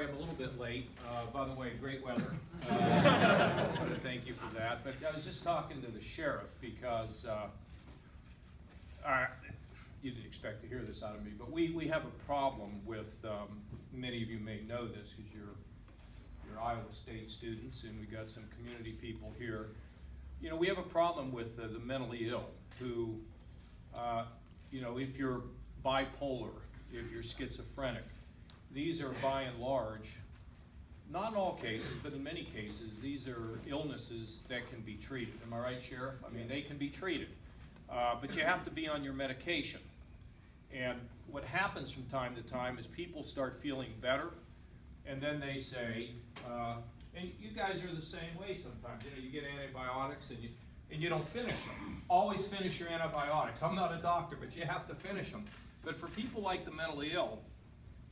sorry I'm a little bit late. By the way, great weather. I want to thank you for that. But I was just talking to the sheriff because you didn't expect to hear this out of me, but we have a problem with, many of you may know this because you're Iowa State students and we got some community people here. You know, we have a problem with the mentally ill who, you know, if you're bipolar, if you're schizophrenic, these are by and large, not in all cases, but in many cases, these are illnesses that can be treated. Am I right, Sheriff? I mean, they can be treated, but you have to be on your medication. And what happens from time to time is people start feeling better, and then they say, and you guys are the same way sometimes. You know, you get antibiotics and you don't finish them. Always finish your antibiotics. I'm not a doctor, but you have to finish them. But for people like the mentally ill,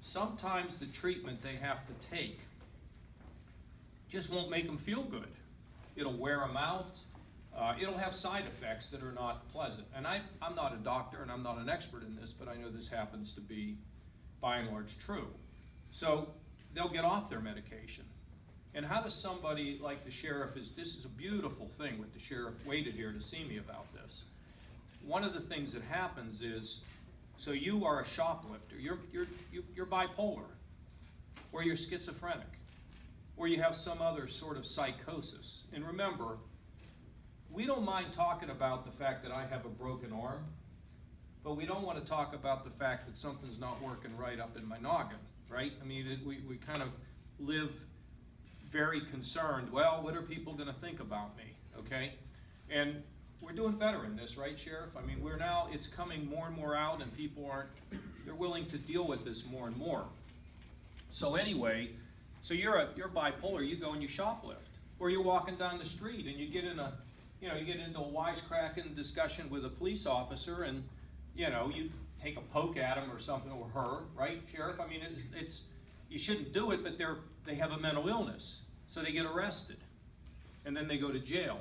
sometimes the treatment they have to take just won't make them feel good. It'll wear them out. It'll have side effects that are not pleasant. And I'm not a doctor and I'm not an expert in this, but I know this happens to be by and large true. So they'll get off their medication. And how does somebody like the sheriff, this is a beautiful thing what the sheriff waited here to see me about this. One of the things that happens is, so you are a shoplifter, you're bipolar, or you're schizophrenic, or you have some other sort of psychosis. And remember, we don't mind talking about the fact that I have a broken arm, but we don't want to talk about the fact that something's not working right up in my noggin, right? I mean, we kind of live very concerned, well, what are people going to think about me, okay? And we're doing better in this, right, Sheriff? I mean, it's coming more and more out, and people they're willing to deal with this more and more. So anyway, so you're bipolar, you go and you shoplift, or you're walking down the street and you get into a wisecracking discussion with a police officer, and you take a poke at him or something, or her, right, Sheriff? I mean, it's you shouldn't do it, but they have a mental illness, so they get arrested, and then they go to jail.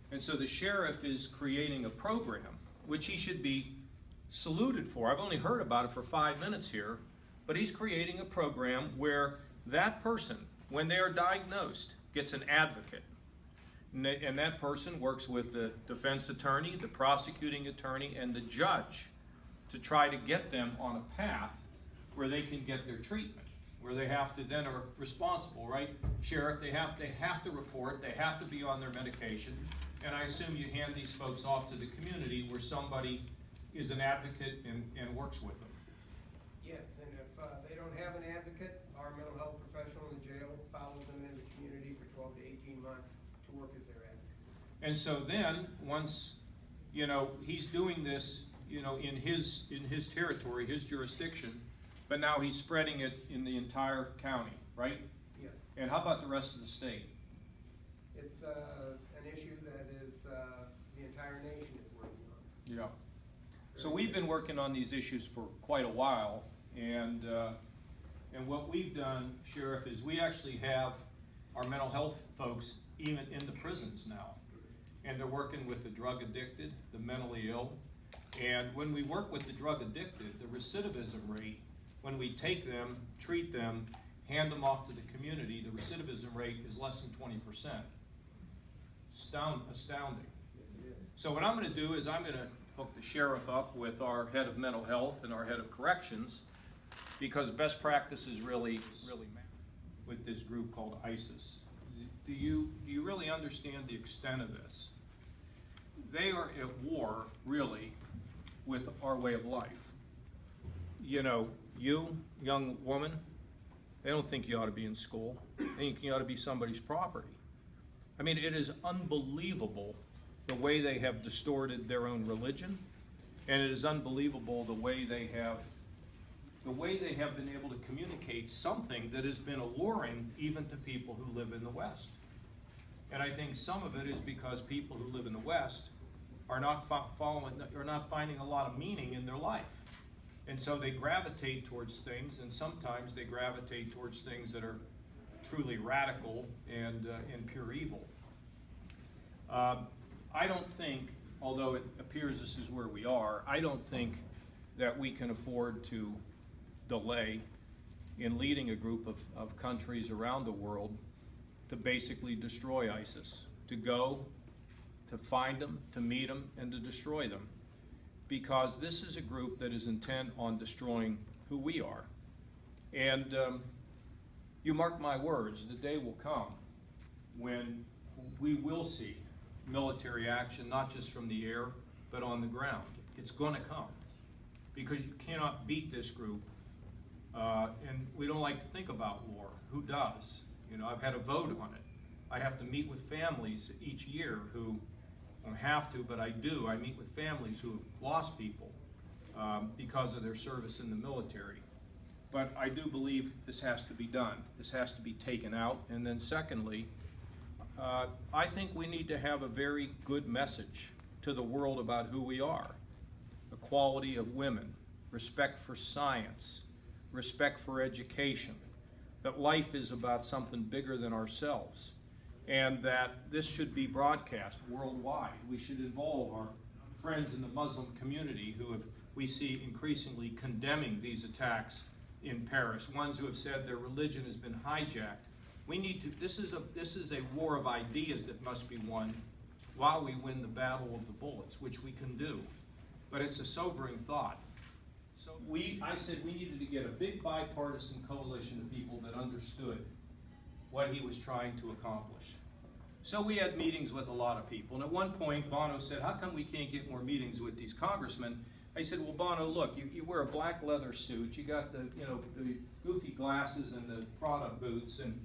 And so the sheriff is creating a program, which he should be saluted for. I've only heard about it for 5 minutes here, but he's creating a program where that person, when they are diagnosed, gets an advocate. And that person works with the defense attorney, the prosecuting attorney, and the judge to try to get them on a path where they can get their treatment, where they have to then are responsible, right? Sheriff, they have to report, they have to be on their medication. And I assume you hand these folks off to the community where somebody is an advocate and works with them. Yes, and if they don't have an advocate, our mental health professional in the jail follows them in the community for 12 to 18 months to work as their advocate. And so then, once, he's doing this, in his territory, his jurisdiction, but now he's spreading it in the entire county, right? Yes. And how about the rest of the state? It's an issue that is the entire nation is working on. Yeah. So we've been working on these issues for quite a while, and what we've done, Sheriff, is we actually have our mental health folks even in the prisons now, and they're working with the drug addicted, the mentally ill, and when we work with the drug addicted, the recidivism rate, when we take them, treat them, hand them off to the community, the recidivism rate is less than 20%. Astounding. Yes, it is. So what I'm going to do is I'm going to hook the sheriff up with our head of mental health and our head of corrections, because best practices really matter with this group called ISIS. Do you really understand the extent of this? They are at war, really, with our way of life. You, young woman, they don't think you ought to be in school. They think you ought to be somebody's property. I mean, it is unbelievable the way they have distorted their own religion, and it is unbelievable the way they have been able to communicate something that has been alluring even to people who live in the West. And I think some of it is because people who live in the West are not finding a lot of meaning in their life. And so they gravitate towards things, and sometimes they gravitate towards things that are truly radical and pure evil. I don't think, although it appears this is where we are, I don't think that we can afford to delay in leading a group of countries around the world to basically destroy ISIS, to go, to find them, to meet them, and to destroy them. Because this is a group that is intent on destroying who we are. And you mark my words, the day will come when we will see military action, not just from the air, but on the ground. It's going to come, because you cannot beat this group. And we don't like to think about war. Who does? You know, I've had a vote on it. I have to meet with families each year who, I don't have to, but I do. I meet with families who have lost people because of their service in the military. But I do believe this has to be done. This has to be taken out. And then secondly, I think we need to have a very good message to the world about who we are. Equality of women, respect for science, respect for education, that life is about something bigger than ourselves, and that this should be broadcast worldwide. We should involve our friends in the Muslim community we see increasingly condemning these attacks in Paris, ones who have said their religion has been hijacked. We need to, this is a war of ideas that must be won while we win the battle of the bullets, which we can do. But it's a sobering thought. So I said we needed to get a big bipartisan coalition of people that understood what he was trying to accomplish. So we had meetings with a lot of people, and at one point Bono said, how come we can't get more meetings with these congressmen? I said, well, Bono, look, you wear a black leather suit, you got the goofy glasses and the Prada boots, and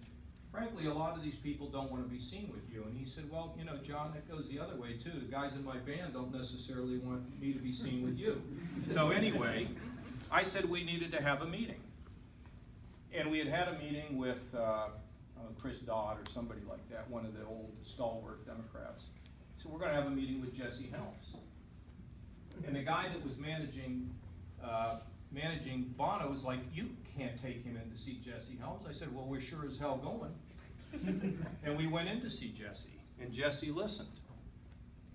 frankly, a lot of these people don't want to be seen with you. And he said, well, John, that goes the other way too. The guys in my band don't necessarily want me to be seen with you. So anyway, I said we needed to have a meeting. And we had a meeting with Chris Dodd or somebody like that, one of the old stalwart Democrats. So we're going to have a meeting with Jesse Helms. And the guy that was managing Bono was like, you can't take him in to see Jesse Helms. I said, well, we're sure as hell going. And we went in to see Jesse, and Jesse listened.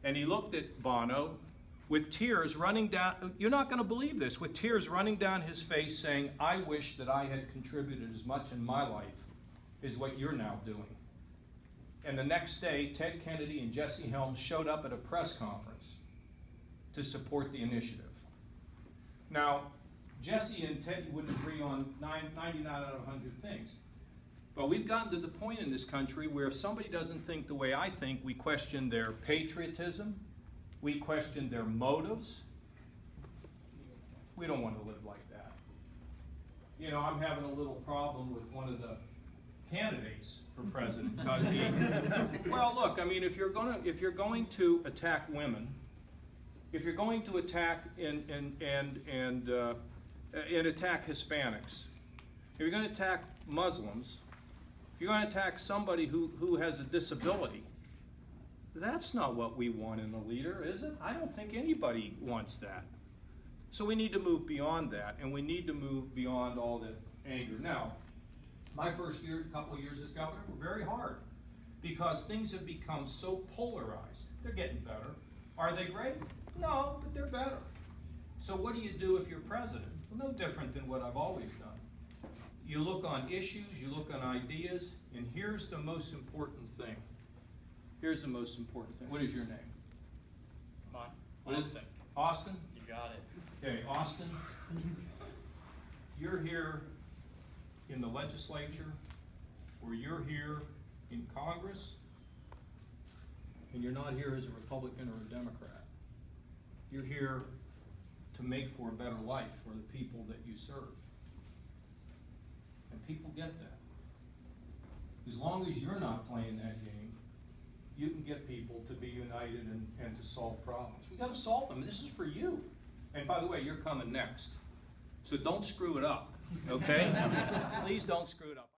And he looked at Bono with tears running down, you're not going to believe this, with tears running down his face saying, I wish that I had contributed as much in my life as what you're now doing. And the next day, Ted Kennedy and Jesse Helms showed up at a press conference to support the initiative. Now, Jesse and Teddy would agree on 99 out of 100 things. But we've gotten to the point in this country where if somebody doesn't think the way I think, we question their patriotism, we question their motives. We don't want to live like that. I'm having a little problem with one of the candidates for president because well, look, I mean, if you're going to attack women, if you're going to attack and attack Hispanics, if you're going to attack Muslims, if you're going to attack somebody who has a disability, that's not what we want in a leader, is it? I don't think anybody wants that. So we need to move beyond that, and we need to move beyond all the anger. Now, my first couple of years as governor were very hard because things have become so polarized. They're getting better. Are they great? No, but they're better. So what do you do if you're president? Well, no different than what I've always done. You look on issues, you look on ideas, and here's the most important thing. Here's the most important thing. What is your name? Mine. What is Austin. it? Austin? You got it. Okay, Austin, you're here in the legislature, or you're here in Congress, and you're not here as a Republican or a Democrat. You're here to make for a better life for the people that you serve. And people get that. As long as you're not playing that game, you can get people to be united and to solve problems. We got to solve them. This is for you. And by the way, you're coming next. So don't screw it up, okay? Please don't screw it up.